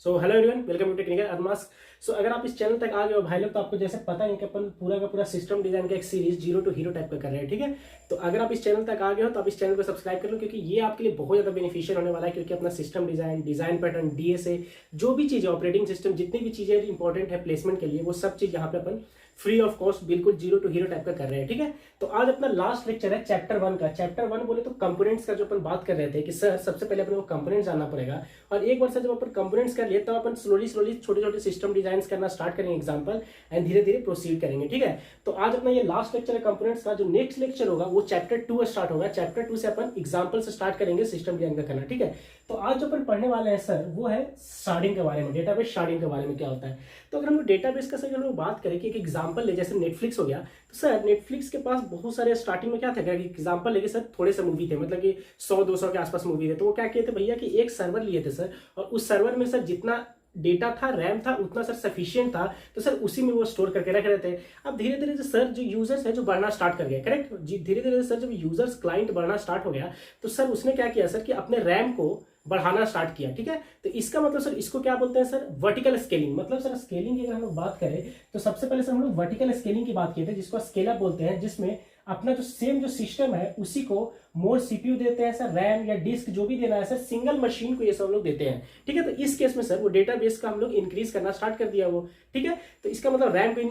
So hello everyone, welcome to technical unmask. So अगर आप इस चैनल तक आ गए हो भाई लोग, तो आपको जैसे पता है कि अपन पूरा का पूरा सिस्टम डिजाइन का एक series zero to hero type का कर रहे हैं। ठीक है, तो अगर आप इस चैनल तक आ गए हो तो आप इस चैनल को सब्सक्राइब कर लो, क्योंकि ये आपके लिए बहुत ज्यादा बेनिफिशियल होने वाला है। क्योंकि अपना सिस्टम डिजाइन पैटर्न, डीएसए, जो भी चीज़ है, ऑपरेटिंग सिस्टम, जितनी भी चीज़ें इंपॉर्टेंट है प्लेसमेंट के लिए, वो सब चीज़ यहाँ पे अपन फ्री ऑफ कॉस्ट बिल्कुल जीरो टू हीरो टाइप का कर रहे हैं। ठीक है, तो आज अपना लास्ट लेक्चर है चैप्टर 1 का। चैप्टर 1 बोले तो कंपोनेंट्स का, जो अपन बात कर रहे थे कि सर सबसे पहले अपने को कंपोनेंट्स जानना पड़ेगा, और एक बार से जब अपन कंपोनेंट्स कर लिए तब अपन स्लोली छोटे छोटे सिस्टम डिजाइन करना स्टार्ट करेंगे, एग्जांपल, एंड धीरे धीरे प्रोसीड करेंगे। ठीक है, तो आज अपना ये लास्ट लेक्चर है कंपोनेंट्स का। जो नेक्स्ट लेक्चर होगा वो चैप्टर 2 स्टार्ट होगा। चैप्टर 2 से अपन एग्जांपल से स्टार्ट करेंगे सिस्टम डिजाइन का करना। ठीक है, तो आज जो अपन पढ़ने वाले हैं सर वो है शार्डिंग के बारे में, डेटाबेस शार्डिंग के बारे में क्या होता है। तो अगर हम लोग डेटाबेस का सर हम लोग बात करें कि एक एग्जांपल ले, जैसे नेटफ्लिक्स हो गया, तो सर नेटफ्लिक्स के पास बहुत सारे स्टार्टिंग में क्या था, एग्जांपल लेके सर थोड़े से मूवी थे, मतलब कि 100-200 के आसपास मूवी थे। तो वो क्या किए थे भैया कि एक सर्वर लिए थे सर, और उस सर्वर में सर जितना डेटा था, रैम था, उतना सर सफिशिएंट था, तो सर उसी में वो स्टोर करके रख रहे थे। अब धीरे धीरे से सर जो यूजर्स है जो बढ़ना स्टार्ट कर गए, करेक्ट, धीरे धीरे सर जब यूजर्स क्लाइंट बढ़ना स्टार्ट हो गया, तो सर उसने क्या किया सर कि अपने रैम को बढ़ाना स्टार्ट किया। ठीक है, तो इसका मतलब सर इसको क्या बोलते हैं सर, वर्टिकल स्केलिंग। मतलब सर स्केलिंग की अगर हम लोग बात करें तो सबसे पहले सर हम लोग वर्टिकल स्केलिंग की बात किए थे, जिसको स्केल अप बोलते हैं, जिसमें अपना जो सेम जो सिस्टम है उसी को मोर सीपीयू देते हैं सर, रैम या डिस्क जो भी देना है सर, सिंगल मशीन को ये सब लोग देते हैं। ठीक है, तो इस केस में सर वो डेटाबेस का हम लोग इंक्रीज करना स्टार्ट कर दिया वो। ठीक है, तो इसका मतलब रैम को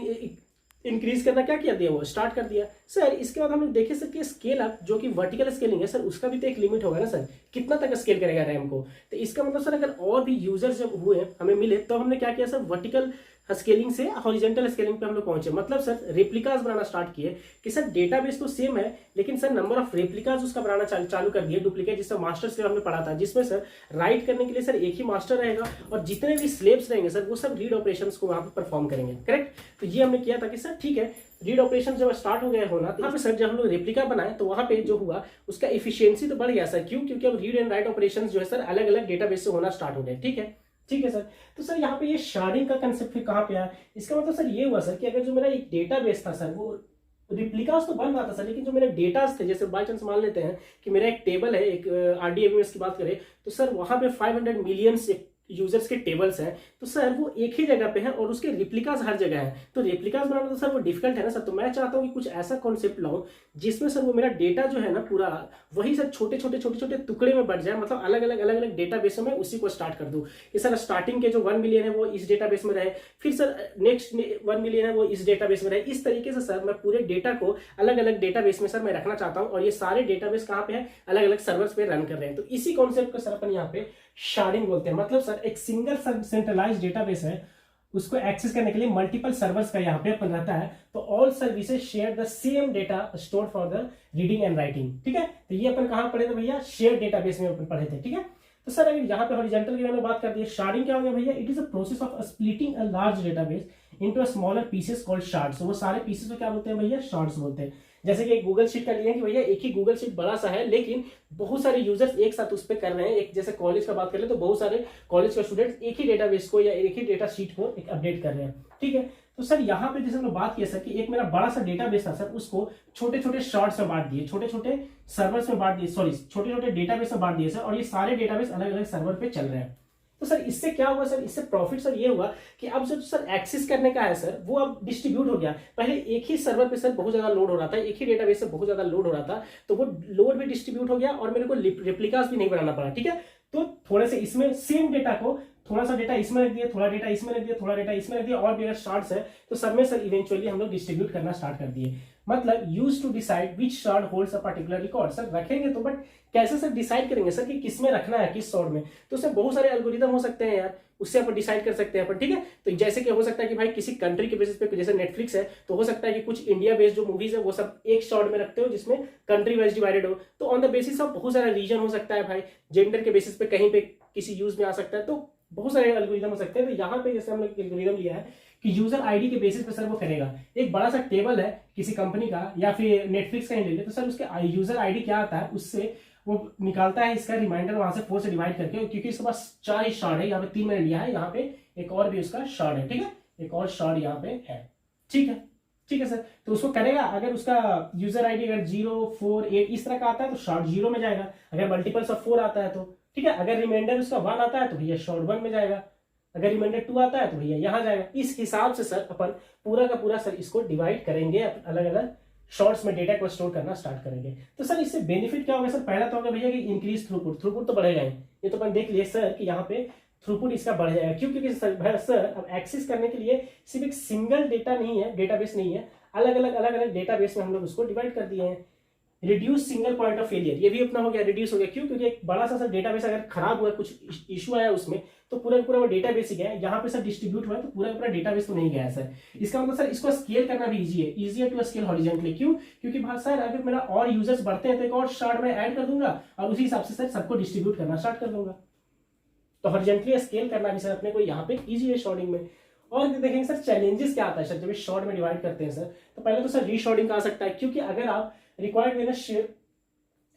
इंक्रीज करना क्या किया दिया, वो स्टार्ट कर दिया सर। इसके बाद हम लोग देखे सर कि स्केल अप जो कि वर्टिकल स्केलिंग है सर, उसका भी तो एक लिमिट होगा ना सर, कितना तक स्केल करेगा रैम को। तो इसका मतलब सर अगर और भी यूजर्स जब हुए हमें मिले, तो हमने क्या किया सर, वर्टिकल स्केलिंग से हॉरिजॉन्टल स्केलिंग पे हम लोग पहुंचे। मतलब सर रेप्लिकास बनाना स्टार्ट किए कि सर डेटाबेस तो सेम है, लेकिन सर नंबर ऑफ रेप्लिकास उसका बनाना चालू कर दिए, डुप्लीकेट, जिससे मास्टर स्लेव हमने पढ़ा था, जिसमें सर राइट करने के लिए सर एक ही मास्टर रहेगा, और जितने भी स्लेव्स रहेंगे सर वो सब रीड ऑपरेशंस को वहां पर परफॉर्म करेंगे। करेक्ट, तो ये हमने किया था कि सर ठीक है, रीड ऑपरेशन जब स्टार्ट हो गया होना, तो यहाँ पे सर जब हम लोग रेप्लिका बनाए तो वहां पे जो हुआ उसका एफिशिएंसी तो बढ़ गया सर। क्यों? क्योंकि अब रीड एंड राइट ऑपरेशन जो है सर अलग अलग डेटाबेस से होना स्टार्ट हो गए। ठीक है, ठीक है सर। तो सर यहाँ पे ये शार्डिंग का कंसेप्ट फिर कहाँ पे आया, इसका मतलब सर ये हुआ सर कि अगर जो मेरा एक डेटाबेस था सर, वो रिप्लिकास तो बन रहा था सर, लेकिन जो मेरे डेटास थे, जैसे बाई चांस मान लेते हैं कि मेरा एक टेबल है, एक आरडीएमएस की बात करें तो सर वहां पे 500 मिलियन यूजर्स के टेबल्स हैं, तो सर वो एक ही जगह पे है और उसके रिप्लिकास हर जगह है। तो रिप्लिकास बनाना तो सर वो डिफिकल्ट है ना सर। तो मैं चाहता हूँ कि कुछ ऐसा कॉन्सेप्ट लाऊं जिसमें सर वो मेरा डेटा जो है ना पूरा, वही सर छोटे छोटे टुकड़े में बढ़ जाए, मतलब अलग अलग डेटाबेस में उसी को स्टार्ट कर दूं कि सर स्टार्टिंग के जो 1 मिलियन है वो इस डेटाबेस में रहे, फिर सर नेक्स्ट 1 मिलियन है वो इस डेटाबेस में रहे। इस तरीके से सर मैं पूरे डेटा को अलग अलग डेटाबेस में सर मैं रखना चाहता हूँ, और ये सारे डेटाबेस कहाँ पे है, अलग अलग सर्वर्स पे रन कर रहे हैं। तो इसी कॉन्सेप्ट को सर अपन यहाँ पे शार्डिंग बोलते हैं। मतलब सर एक सिंगल सेंट्रलाइज्ड डेटाबेस है, उसको एक्सेस करने के लिए मल्टीपल सर्वर्स का यहाँ पे अपन रहता है, तो all services share the same data store for the reading and writing. ठीक है, तो ये अपन कहाँ पढ़े थे भैया, शेयर डेटाबेस में अपन पढ़े थे। ठीक है, तो सर अगर यहाँ पे हॉरिजॉन्टल के बारे में बात करते हैं, शार्डिंग क्या हो गया भैया, it is a process of splitting a large database into a smaller pieces called shards. वो सारे पीसेस को क्या बोलते हैं भैया, शार्ड्स बोलते हैं। जैसे कि एक गूगल शीट का लिए कि भैया एक ही गूगल शीट बड़ा सा है, लेकिन बहुत सारे यूजर्स एक साथ उस पर कर रहे हैं। एक जैसे कॉलेज का बात कर ले तो बहुत सारे कॉलेज के स्टूडेंट्स एक ही डेटाबेस को या एक ही डेटा शीट को एक अपडेट कर रहे हैं। ठीक है, तो सर यहाँ पे जैसे हमने बात किया सर कि एक मेरा बड़ा सा डेटाबेस था सर, उसको छोटे छोटे शॉर्ट्स में बांट दिए, छोटे छोटे सर्वर्स में बांट दिए, सॉरी छोटे छोटे डेटाबेस में बांट दिए सर, और ये सारे डेटाबेस अलग अलग सर्वर पे चल रहे हैं। तो सर इससे क्या हुआ सर, इससे प्रॉफिट सर ये हुआ कि अब जो सर एक्सेस करने का है सर वो अब डिस्ट्रीब्यूट हो गया। पहले एक ही सर्वर पे सर बहुत ज्यादा लोड हो रहा था, एक ही डेटाबेस से बहुत ज्यादा लोड हो रहा था, तो वो लोड भी डिस्ट्रीब्यूट हो गया और मेरे को रेप्लिकास भी नहीं बनाना पड़ा। ठीक है, तो थोड़े से इसमें सेम डेटा को थोड़ा सा डेटा इसमें रख दिया, थोड़ा डेटा इसमें रख दिया, थोड़ा डेटा इसमें रख दिया, और भी अगर शार्ड्स है तो सब में सर इवेंचुअली हम लोग डिस्ट्रीब्यूट करना स्टार्ट कर दिए। मतलब use to decide which shard holds a particular record. Sir रखेंगे तो, बट कैसे सर डिसाइड करेंगे सर कि किस में रखना है, किस शॉर्ड में। तो उससे बहुत सारे एल्गोरिदम हो सकते हैं यार, उससे अपन डिसाइड कर सकते हैं अपन। ठीक है, तो जैसे कि हो सकता है कि भाई किसी कंट्री के बेसिस पे, जैसे नेटफ्लिक्स है, तो हो सकता है कि कुछ इंडिया बेस्ड जो मूवीज है वो सब एक शॉर्ट में रखते हो जिसमें कंट्री वाइज डिवाइडेड हो। तो ऑन द बेसिस ऑफ बहुत सारा रीजन हो सकता है भाई, जेंडर के बेसिस पे कहीं पे किसी यूज में आ सकता है, तो बहुत सारे एल्गोरिदम हो सकते हैं। तो यहाँ पे जैसे हमने एल्गोरिदम लिया है कि यूजर आईडी के बेसिस पे सर वो करेगा। एक बड़ा सा टेबल है किसी कंपनी का या फिर नेटफ्लिक्स का ही ले ले, तो सर उसके यूजर आईडी क्या आता है उससे वो निकालता है इसका रिमाइंडर वहां से 4 से डिवाइड करके, क्योंकि इसके पास 4 ही शार्ड है, यहाँ पे 3 मैंने लिया है, यहाँ पे एक और भी उसका शार्ड है। ठीक है, एक और शार्ड यहाँ पे है। ठीक है, ठीक है सर, तो उसको करेगा। अगर उसका यूजर आईडी अगर 0, 4, 8 इस तरह का आता है तो शार्ड 0 में जाएगा। अगर मल्टीपल्स ऑफ 4 आता है तो ठीक है, अगर रिमाइंडर उसका 1 आता है तो भैया शार्ड 1 में जाएगा। अगर रिमाइंडर 2 आता है तो भैया यहाँ जाएगा। इस हिसाब से सर अपन पूरा का पूरा सर इसको डिवाइड करेंगे, अलग अलग शॉर्ट्स में डेटा को स्टोर करना स्टार्ट करेंगे। तो सर इससे बेनिफिट क्या होगा सर? पहला तो होगा भैया कि इंक्रीज थ्रूपुट, थ्रूपुट तो बढ़ेगा ही, ये तो अपन देख लिए सर कि यहाँ पे थ्रूपुट इसका बढ़ जाएगा। क्यों? क्योंकि सर अब एक्सेस करने के लिए सिर्फ एक सिंगल डेटा नहीं है, डेटाबेस नहीं है, अलग अलग डेटाबेस में हम लोग उसको डिवाइड कर दिए हैं। Reduce single point of failure, ये भी अपना हो गया, रिड्यूस हो गया। क्यों? क्योंकि एक बड़ा सा सर डेटाबेस अगर खराब हुआ, कुछ इशू आया उसमें, तो पूरा पूरा वो डेटाबेस ही गया। यहाँ पे सर डिस्ट्रीब्यूट हुआ है तो पूरा पूरा डेटाबेस तो नहीं गया है सर। इसका मतलब सर इसको स्केल करना भी इजी है, इजियर टू स्केल हॉरिजॉन्टली। क्यों? क्योंकि भाई सर अगर मेरा और यूजर्स बढ़ते हैं तो एक और शार्ड में ऐड कर दूंगा और उसी हिसाब से सर सबको डिस्ट्रीब्यूट करना स्टार्ट कर दूंगा। तो हॉरिजॉन्टली स्केल करना भी सर अपने को यहाँ पे इजी है शॉर्टिंग में। और देखेंगे सर चैलेंजेस क्या आता है सर जब शॉर्ट में डिवाइड करते हैं सर। तो पहले तो सर रीशॉर्टिंग आ सकता है, क्योंकि अगर आप required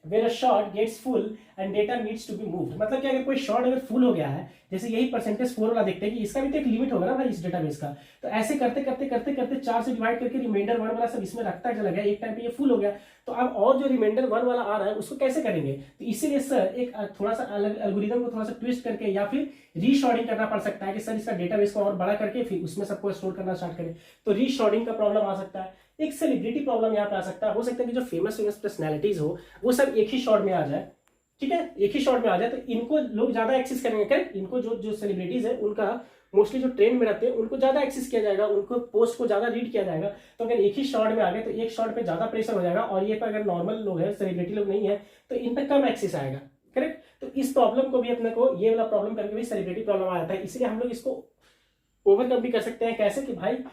when a short gets full and data needs to be moved, मतलब कि अगर कोई शॉर्ट अगर फुल हो गया है, जैसे यही परसेंटेज 4 वाला देखते हैं कि इसका भी तो एक लिमिट होगा ना भाई इस डेटाबेस का। तो ऐसे करते करते करते करते 4 से डिवाइड करके रिमाइंडर 1 वाला सब इसमें रखता चला गया, एक टाइम पे ये फुल हो गया। तो अब और जो रिमाइंडर 1 वाला आ रहा है उसको कैसे करेंगे? तो इसीलिए सर एक थोड़ा सा अलग एल्गोरिदम को थोड़ा सा ट्विस्ट करके या फिर रीशॉर्टिंग करना पड़ सकता है कि सर इसका डेटाबेस को और बड़ा करके फिर उसमें सबको स्टोर करना स्टार्ट करें। तो रीशॉर्टिंग का प्रॉब्लम आ सकता है। एक सेलिब्रिटी प्रॉब्लम यहाँ पे आ सकता है, हो सकता है कि जो फेमस पर्सनैलिटीज हो वो सब एक ही शॉट में आ जाए, ठीक है, एक ही शॉट में आ जाए, तो इनको लोग ज्यादा एक्सेस करेंगे। करेक्ट? इनको जो सेलिब्रिटीज है उनका मोस्टली जो ट्रेंड में रहते हैं उनको ज्यादा एक्सेस किया जाएगा, उनको पोस्ट को ज्यादा रीड किया जाएगा। तो अगर एक ही शॉट में आ गए तो एक शॉट पे ज्यादा प्रेशर हो जाएगा, और ये पर अगर नॉर्मल लोग है, सेलिब्रिटी लोग नहीं है, तो इन पर कम एक्सेस आएगा। करेक्ट? तो इस प्रॉब्लम को भी अपने को, ये वाला प्रॉब्लम करके भी सेलिब्रिटी प्रॉब्लम आ जाता है। इसलिए हम लोग इसको ओवरकम भी कर सकते हैं। कैसे? कि भाई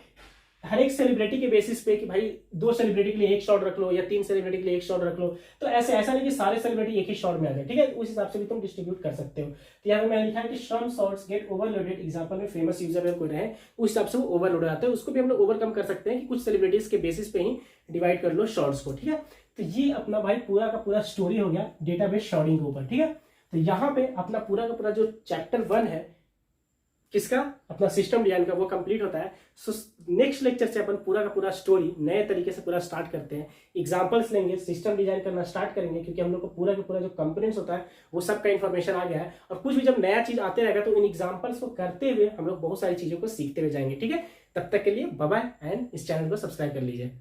हर एक सेलिब्रिटी के बेसिस पे कि भाई 2 सेलिब्रिटी के लिए एक शॉट रख लो या 3 सेलिब्रिटी के लिए एक शॉट रख लो। तो ऐसा नहीं कि सारे सेलिब्रिटी एक ही शॉट में आ जाए, ठीक है, उस हिसाब से भी तुम डिस्ट्रीब्यूट कर सकते हो। तो यहाँ पे मैंने लिखा है कि सम शॉट्स गेट ओवरलोडेड, एग्जांपल में फेमस यूजर में कोई रहे उस हिसाब से वो ओवरलोड आता है, उसको भी हम लोग ओवरकम कर सकते हैं कि कुछ सेलिब्रिटीज के बेसिस पे ही डिवाइड कर लो शॉर्ट्स को, ठीक है। तो ये अपना भाई पूरा का पूरा स्टोरी हो गया डेटाबेस शॉर्टिंग के ऊपर, ठीक है। तो यहाँ पे अपना पूरा का पूरा जो चैप्टर 1 है किसका, अपना सिस्टम डिजाइन का, वो कंप्लीट होता है। सो नेक्स्ट लेक्चर से अपन पूरा का पूरा स्टोरी नए तरीके से पूरा स्टार्ट करते हैं, एग्जांपल्स लेंगे, सिस्टम डिजाइन करना स्टार्ट करेंगे, क्योंकि हम लोग को पूरा का पूरा जो कंपोनेंट्स होता है वो सब का इन्फॉर्मेशन आ गया है। और कुछ भी जब नया चीज आते रहेगा तो इन एग्जांपल्स को करते हुए हम लोग बहुत सारी चीजों को सीखते हुए जाएंगे, ठीक है। तब तक के लिए बाय बाय एंड इस चैनल को सब्सक्राइब कर लीजिए।